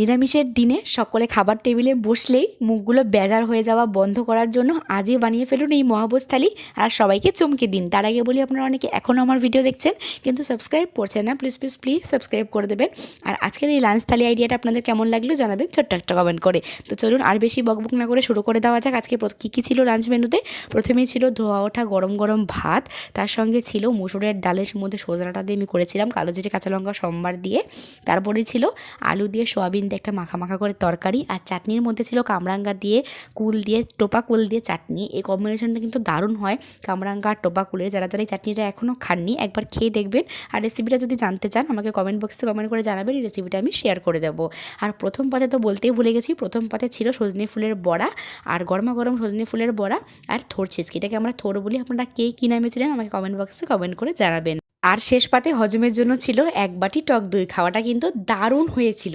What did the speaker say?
নিরামিষের দিনে সকলে খাবার টেবিলে বসলেই মুখগুলো বেজার হয়ে যাওয়া বন্ধ করার জন্য আজই বানিয়ে ফেলুন এই মহাভোজ থালি আর সবাইকে চমকে দিন। তার আগে বলি, আপনারা অনেকে এখনও আমার ভিডিও দেখছেন কিন্তু সাবস্ক্রাইব করছেন না, প্লিজ প্লিজ প্লিজ সাবস্ক্রাইব করে দেবেন। আর আজকের এই লাঞ্চ থালি আইডিয়াটা আপনাদের কেমন লাগলো জানাবেন ছোট্ট একটা কমেন্ট করে। তো চলুন আর বেশি বকবক না করে শুরু করে দেওয়া যাক। আজকে কী কী ছিল লাঞ্চ মেনুতে? প্রথমেই ছিল ধোয়া ওঠা গরম গরম ভাত, তার সঙ্গে ছিল মুসুরের ডালের মধ্যে সজনাটা দিয়ে আমি করেছিলাম কালো জিরে কাঁচা লঙ্কা সোমবার দিয়ে। তারপরে ছিল আলু দিয়ে সোয়াবিন দিয়ে একটা মাখা মাখা করে তরকারি, আর চাটনির মধ্যে ছিল কামরাঙ্গা দিয়ে কুল দিয়ে টোপা কুল দিয়ে চাটনি। এই কম্বিনেশনটা কিন্তু দারুণ হয়, কামরাঙ্গা আর টোপা কুলের। যারা যারা এই চাটনিটা এখনও খাননি একবার খেয়ে দেখবেন। আর রেসিপিটা যদি জানতে চান আমাকে কমেন্ট বক্সে কমেন্ট করে জানাবেন, এই রেসিপিটা আমি শেয়ার করে দেবো। আর প্রথম পাতে তো বলতেই ভুলে গেছি, প্রথম পাতে ছিল সজনে ফুলের বড়া, আর গরমা গরম সজনে ফুলের বড়া আর থোর ছিচকি। এটাকে আমরা থোর বলি, আপনারা কে কী নামে ছিলেন আমাকে কমেন্ট বক্সে কমেন্ট করে জানাবেন। আর শেষ পাতে হজমের জন্য ছিল এক বাটি টক দই। খাওয়াটা কিন্তু দারুণ হয়েছিল।